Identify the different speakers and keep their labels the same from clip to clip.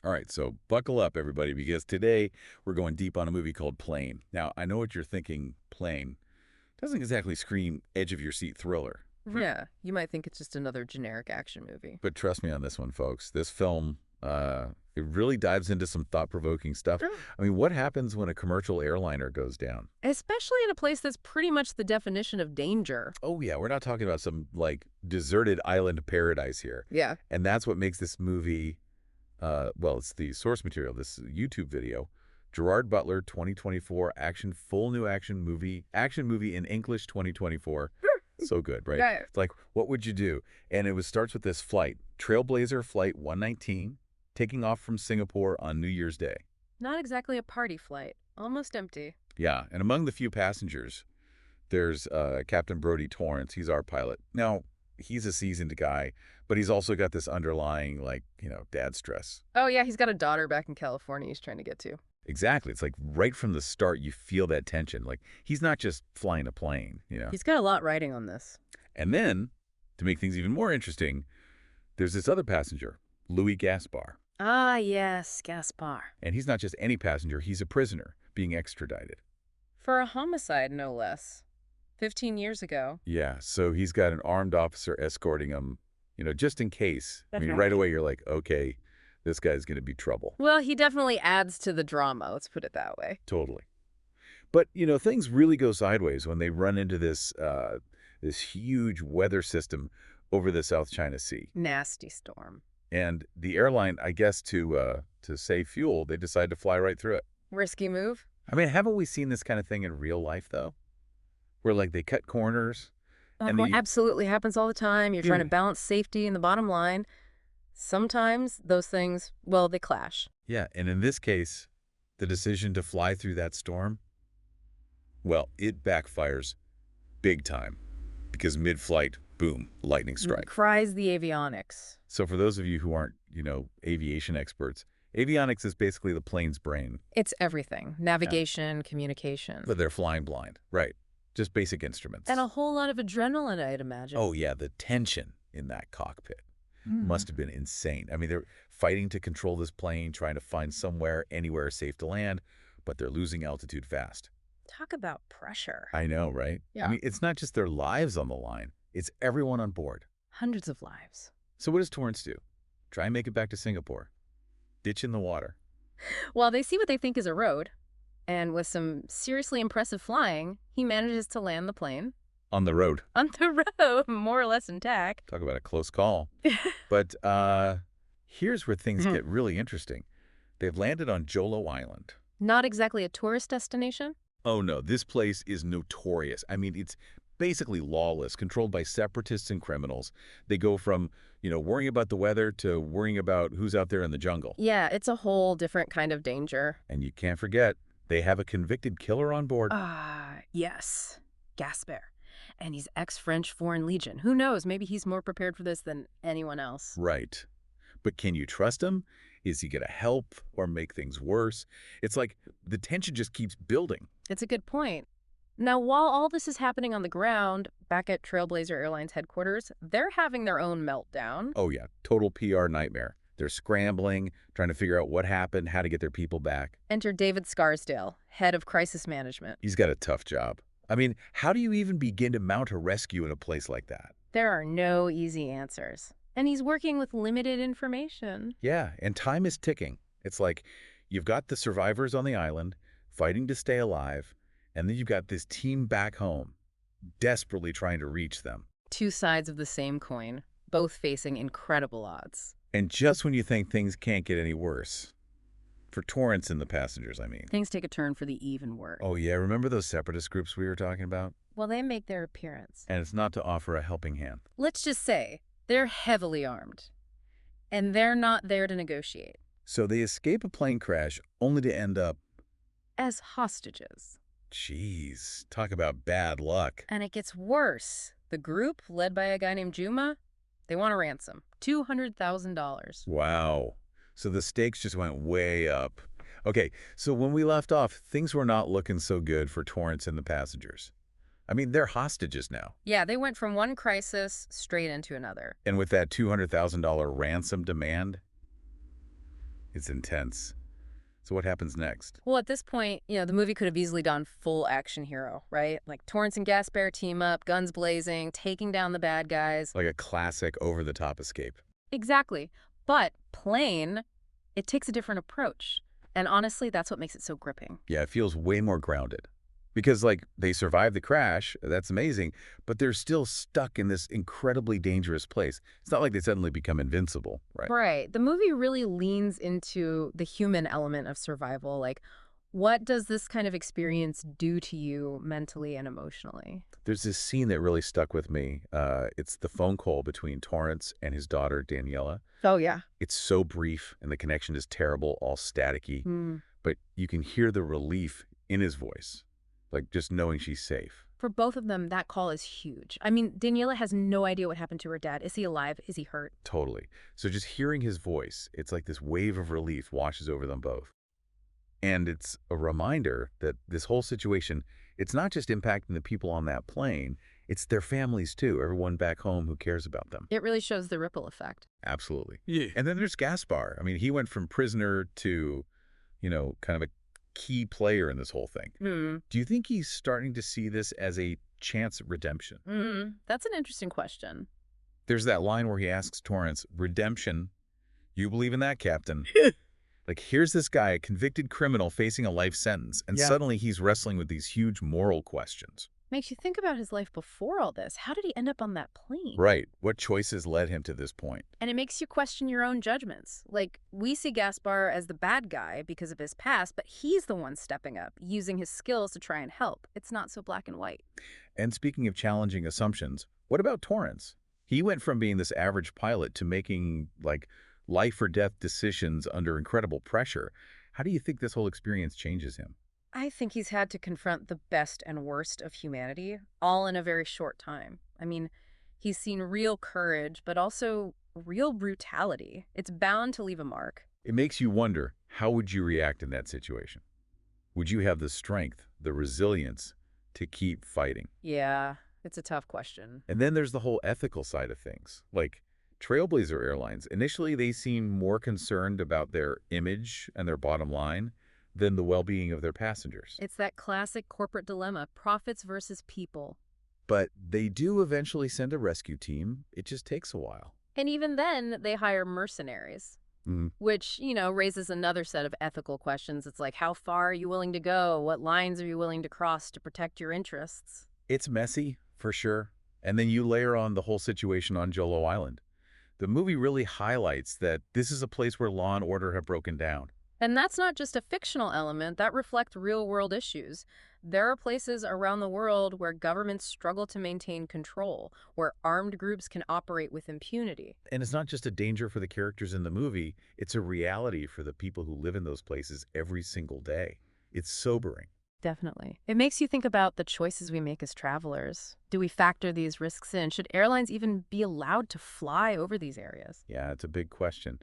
Speaker 1: All right, so buckle up, everybody, because today we're going deep on a movie called Plane. Now, I know what you're thinking, Plane. Doesn't exactly scream edge-of-your-seat thriller.
Speaker 2: Yeah, you might think it's just another generic action movie.
Speaker 1: But trust me on this one, folks. This film, it really dives into some thought-provoking stuff. I mean, what happens when a commercial airliner goes down?
Speaker 2: Especially in a place that's pretty much the definition of danger.
Speaker 1: Oh, yeah, we're not talking about some, like, deserted island paradise here.
Speaker 2: Yeah.
Speaker 1: And that's what makes this movie, well, it's the source material, this YouTube video. Gerard Butler, 2024, full new action movie in English 2024. So good, right?
Speaker 2: Yeah.
Speaker 1: It's like, what would you do? And starts with this flight, Trailblazer Flight 119, taking off from Singapore on New Year's Day.
Speaker 2: Not exactly a party flight. Almost empty.
Speaker 1: Yeah, and among the few passengers, there's Captain Brody Torrance. He's our pilot. Now, he's a seasoned guy, but he's also got this underlying, like, dad stress.
Speaker 2: Oh, yeah, he's got a daughter back in California he's trying to get to.
Speaker 1: Exactly. It's like right from the start, you feel that tension. Like, he's not just flying a plane,
Speaker 2: He's got a lot riding on this.
Speaker 1: And then, to make things even more interesting, there's this other passenger, Louis Gaspar.
Speaker 2: Ah, yes, Gaspar.
Speaker 1: And he's not just any passenger, he's a prisoner being extradited.
Speaker 2: For a homicide, no less. 15 years ago.
Speaker 1: Yeah, so he's got an armed officer escorting him, just in case.
Speaker 2: That's
Speaker 1: I mean, right away, you're like, okay, this guy's going to be trouble.
Speaker 2: Well, he definitely adds to the drama, let's put it that way.
Speaker 1: Totally. But, things really go sideways when they run into this huge weather system over the South China Sea.
Speaker 2: Nasty storm.
Speaker 1: And the airline, I guess, to save fuel, they decide to fly right through it.
Speaker 2: Risky move?
Speaker 1: I mean, haven't we seen this kind of thing in real life, though? Where, like, they cut corners.
Speaker 2: And absolutely happens all the time. You're trying to balance safety and the bottom line. Sometimes those things, well, they clash.
Speaker 1: Yeah, and in this case, the decision to fly through that storm, well, it backfires big time. Because mid-flight, boom, lightning strike.
Speaker 2: Cries the avionics.
Speaker 1: So for those of you who aren't, aviation experts, avionics is basically the plane's brain.
Speaker 2: It's everything. Navigation, communication.
Speaker 1: But they're flying blind. Right. Just basic instruments.
Speaker 2: And a whole lot of adrenaline, I'd imagine.
Speaker 1: Oh, yeah, the tension in that cockpit must have been insane. I mean, they're fighting to control this plane, trying to find anywhere safe to land, but they're losing altitude fast.
Speaker 2: Talk about pressure.
Speaker 1: I know, right?
Speaker 2: Yeah.
Speaker 1: I mean, it's not just their lives on the line. It's everyone on board.
Speaker 2: Hundreds of lives.
Speaker 1: So what does Torrance do? Try and make it back to Singapore. Ditch in the water.
Speaker 2: Well, they see what they think is a road. And with some seriously impressive flying, he manages to land the plane.
Speaker 1: On the road.
Speaker 2: On the road, more or less intact.
Speaker 1: Talk about a close call. But here's where things get really interesting. They've landed on Jolo Island.
Speaker 2: Not exactly a tourist destination?
Speaker 1: Oh, no. This place is notorious. I mean, it's basically lawless, controlled by separatists and criminals. They go from, worrying about the weather to worrying about who's out there in the jungle.
Speaker 2: Yeah, it's a whole different kind of danger.
Speaker 1: And you can't forget, they have a convicted killer on board.
Speaker 2: Yes. Gaspar. And he's ex-French Foreign Legion. Who knows? Maybe he's more prepared for this than anyone else.
Speaker 1: Right. But can you trust him? Is he going to help or make things worse? It's like the tension just keeps building.
Speaker 2: It's a good point. Now, while all this is happening on the ground, back at Trailblazer Airlines headquarters, they're having their own meltdown.
Speaker 1: Oh, yeah. Total PR nightmare. They're scrambling, trying to figure out what happened, how to get their people back.
Speaker 2: Enter David Scarsdale, head of crisis management.
Speaker 1: He's got a tough job. I mean, how do you even begin to mount a rescue in a place like that?
Speaker 2: There are no easy answers. And he's working with limited information.
Speaker 1: Yeah, and time is ticking. It's like you've got the survivors on the island fighting to stay alive, and then you've got this team back home desperately trying to reach them.
Speaker 2: Two sides of the same coin, both facing incredible odds.
Speaker 1: And just when you think things can't get any worse, for Torrance and the passengers, I mean.
Speaker 2: Things take a turn for the even worse.
Speaker 1: Oh, yeah, remember those separatist groups we were talking about?
Speaker 2: Well, they make their appearance.
Speaker 1: And it's not to offer a helping hand.
Speaker 2: Let's just say they're heavily armed, and they're not there to negotiate.
Speaker 1: So they escape a plane crash only to end up
Speaker 2: as hostages.
Speaker 1: Jeez, talk about bad luck.
Speaker 2: And it gets worse. The group, led by a guy named Juma, they want a ransom. $200,000.
Speaker 1: Wow. So the stakes just went way up. Okay, so when we left off, things were not looking so good for Torrance and the passengers. I mean, they're hostages now.
Speaker 2: Yeah, they went from one crisis straight into another.
Speaker 1: And with that $200,000 ransom demand, It's intense. So what happens next?
Speaker 2: Well, at this point, the movie could have easily gone full action hero, right? Like Torrance and Gaspar team up, guns blazing, taking down the bad guys.
Speaker 1: Like a classic over-the-top escape.
Speaker 2: Exactly. But Plane, it takes a different approach. And honestly, that's what makes it so gripping.
Speaker 1: Yeah, it feels way more grounded. Because, like, they survive the crash, that's amazing, but they're still stuck in this incredibly dangerous place. It's not like they suddenly become invincible, right?
Speaker 2: Right. The movie really leans into the human element of survival. Like, what does this kind of experience do to you mentally and emotionally?
Speaker 1: There's this scene that really stuck with me. It's the phone call between Torrance and his daughter, Daniela.
Speaker 2: Oh, yeah.
Speaker 1: It's so brief, and the connection is terrible, all staticky, but you can hear the relief in his voice, like just knowing she's safe.
Speaker 2: For both of them, that call is huge. I mean, Daniela has no idea what happened to her dad. Is he alive? Is he hurt?
Speaker 1: Totally. So just hearing his voice, it's like this wave of relief washes over them both. And it's a reminder that this whole situation, it's not just impacting the people on that plane, it's their families too, everyone back home who cares about them.
Speaker 2: It really shows the ripple effect.
Speaker 1: Absolutely. Yeah. And then there's Gaspar. I mean, he went from prisoner to, kind of a key player in this whole thing. Do you think he's starting to see this as a chance at redemption?
Speaker 2: That's an interesting question.
Speaker 1: There's that line where he asks Torrance, redemption, you believe in that, Captain? Like, here's this guy, a convicted criminal facing a life sentence, and suddenly he's wrestling with these huge moral questions.
Speaker 2: Makes you think about his life before all this. How did he end up on that plane?
Speaker 1: Right. What choices led him to this point?
Speaker 2: And it makes you question your own judgments. Like, we see Gaspar as the bad guy because of his past, but he's the one stepping up, using his skills to try and help. It's not so black and white.
Speaker 1: And speaking of challenging assumptions, what about Torrance? He went from being this average pilot to making, like, life or death decisions under incredible pressure. How do you think this whole experience changes him?
Speaker 2: I think he's had to confront the best and worst of humanity, all in a very short time. I mean, he's seen real courage, but also real brutality. It's bound to leave a mark.
Speaker 1: It makes you wonder, how would you react in that situation? Would you have the strength, the resilience to keep fighting?
Speaker 2: Yeah, it's a tough question.
Speaker 1: And then there's the whole ethical side of things. Like, Trailblazer Airlines, initially they seemed more concerned about their image and their bottom line than the well-being of their passengers.
Speaker 2: It's that classic corporate dilemma, profits versus people.
Speaker 1: But they do eventually send a rescue team. It just takes a while.
Speaker 2: And even then, they hire mercenaries, which, raises another set of ethical questions. It's like, how far are you willing to go? What lines are you willing to cross to protect your interests?
Speaker 1: It's messy, for sure. And then you layer on the whole situation on Jolo Island. The movie really highlights that this is a place where law and order have broken down.
Speaker 2: And that's not just a fictional element. That reflects real-world issues. There are places around the world where governments struggle to maintain control, where armed groups can operate with impunity.
Speaker 1: And it's not just a danger for the characters in the movie, it's a reality for the people who live in those places every single day. It's sobering.
Speaker 2: Definitely. It makes you think about the choices we make as travelers. Do we factor these risks in? Should airlines even be allowed to fly over these areas?
Speaker 1: Yeah, it's a big question.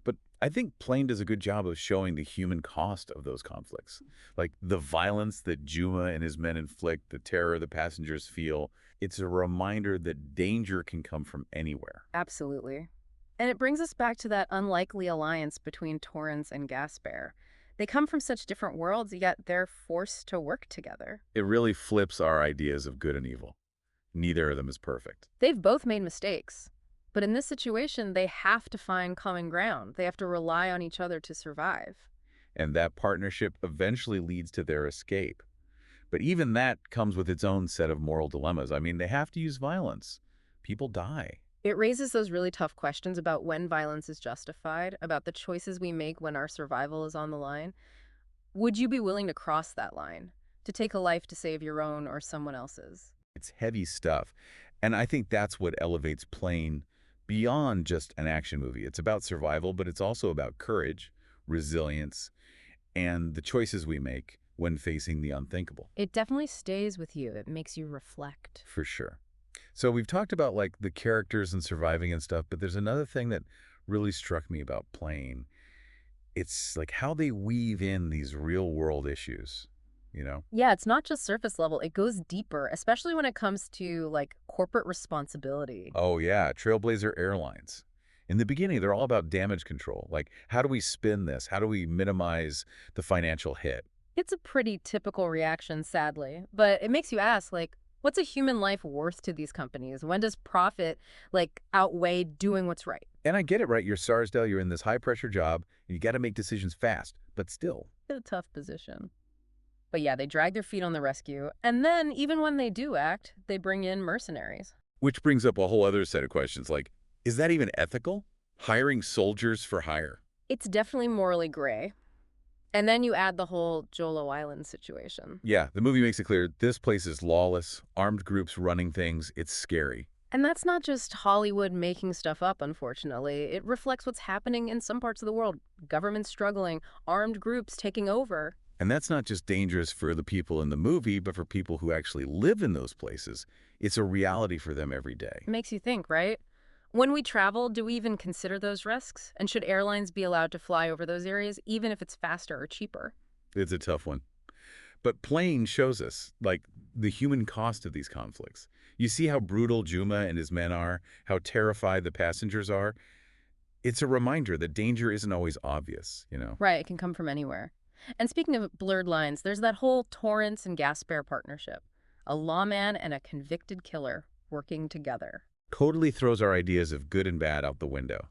Speaker 1: But I think Plane does a good job of showing the human cost of those conflicts. Like the violence that Juma and his men inflict, the terror the passengers feel. It's a reminder that danger can come from anywhere.
Speaker 2: Absolutely. And it brings us back to that unlikely alliance between Torrance and Gaspar. They come from such different worlds, yet they're forced to work together.
Speaker 1: It really flips our ideas of good and evil. Neither of them is perfect.
Speaker 2: They've both made mistakes. But in this situation, they have to find common ground. They have to rely on each other to survive.
Speaker 1: And that partnership eventually leads to their escape. But even that comes with its own set of moral dilemmas. I mean, they have to use violence. People die.
Speaker 2: It raises those really tough questions about when violence is justified, about the choices we make when our survival is on the line. Would you be willing to cross that line, to take a life to save your own or someone else's?
Speaker 1: It's heavy stuff. And I think that's what elevates Plane beyond just an action movie. It's about survival, but it's also about courage, resilience, and the choices we make when facing the unthinkable.
Speaker 2: It definitely stays with you. It makes you reflect.
Speaker 1: For sure. So we've talked about like the characters and surviving and stuff, but there's another thing that really struck me about Plane. It's like how they weave in these real world issues,
Speaker 2: Yeah, it's not just surface level. It goes deeper, especially when it comes to like corporate responsibility.
Speaker 1: Oh yeah, Trailblazer Airlines. In the beginning, they're all about damage control. Like, how do we spin this? How do we minimize the financial hit?
Speaker 2: It's a pretty typical reaction, sadly, but it makes you ask, like, what's a human life worth to these companies? When does profit, like, outweigh doing what's right?
Speaker 1: And I get it, right? You're Sarsdale, you're in this high-pressure job, and you got to make decisions fast, but still.
Speaker 2: It's a tough position. But yeah, they drag their feet on the rescue, and then, even when they do act, they bring in mercenaries.
Speaker 1: Which brings up a whole other set of questions, like, is that even ethical? Hiring soldiers for hire?
Speaker 2: It's definitely morally gray. And then you add the whole Jolo Island situation.
Speaker 1: Yeah, the movie makes it clear this place is lawless, armed groups running things, it's scary.
Speaker 2: And that's not just Hollywood making stuff up, unfortunately. It reflects what's happening in some parts of the world. Governments struggling, armed groups taking over.
Speaker 1: And that's not just dangerous for the people in the movie, but for people who actually live in those places. It's a reality for them every day.
Speaker 2: Makes you think, right? When we travel, do we even consider those risks? And should airlines be allowed to fly over those areas, even if it's faster or cheaper?
Speaker 1: It's a tough one. But Plane shows us, like, the human cost of these conflicts. You see how brutal Juma and his men are, how terrified the passengers are. It's a reminder that danger isn't always obvious, you know?
Speaker 2: Right, it can come from anywhere. And speaking of blurred lines, there's that whole Torrance and Gasper partnership. A lawman and a convicted killer working together.
Speaker 1: Totally throws our ideas of good and bad out the window.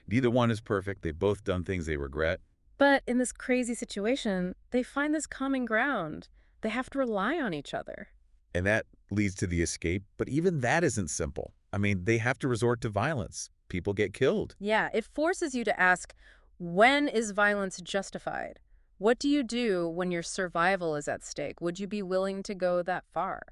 Speaker 1: Neither one is perfect. They've both done things they regret.
Speaker 2: But in this crazy situation, they find this common ground. They have to rely on each other.
Speaker 1: And that leads to the escape. But even that isn't simple. I mean, they have to resort to violence. People get killed.
Speaker 2: Yeah, it forces you to ask, when is violence justified? What do you do when your survival is at stake? Would you be willing to go that far?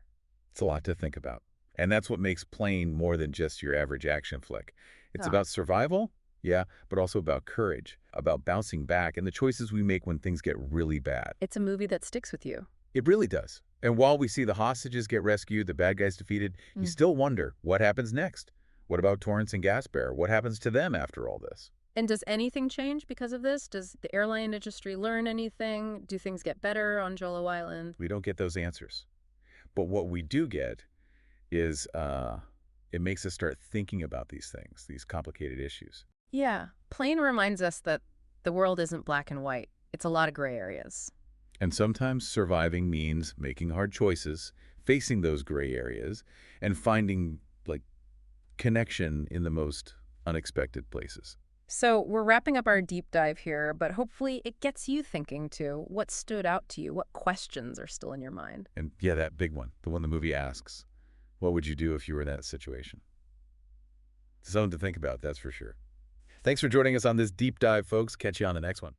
Speaker 1: It's a lot to think about. And that's what makes Plane more than just your average action flick. It's
Speaker 2: Ah,
Speaker 1: about survival, yeah, but also about courage, about bouncing back, and the choices we make when things get really bad.
Speaker 2: it's a movie that sticks with you.
Speaker 1: It really does. And while we see the hostages get rescued, the bad guys defeated, you
Speaker 2: Mm.
Speaker 1: still wonder, what happens next? What about Torrance and Gasper? What happens to them after all this?
Speaker 2: And does anything change because of this? Does the airline industry learn anything? Do things get better on Jolo Island?
Speaker 1: We don't get those answers. But what we do get is it makes us start thinking about these things, these complicated issues.
Speaker 2: Yeah, Plane reminds us that the world isn't black and white. It's a lot of gray areas.
Speaker 1: And sometimes surviving means making hard choices, facing those gray areas, and finding, like, connection in the most unexpected places.
Speaker 2: So we're wrapping up our deep dive here, but hopefully it gets you thinking too. What stood out to you? What questions are still in your mind?
Speaker 1: And yeah, that big one, the one the movie asks, what would you do if you were in that situation? Something to think about, that's for sure. Thanks for joining us on this deep dive, folks. Catch you on the next one.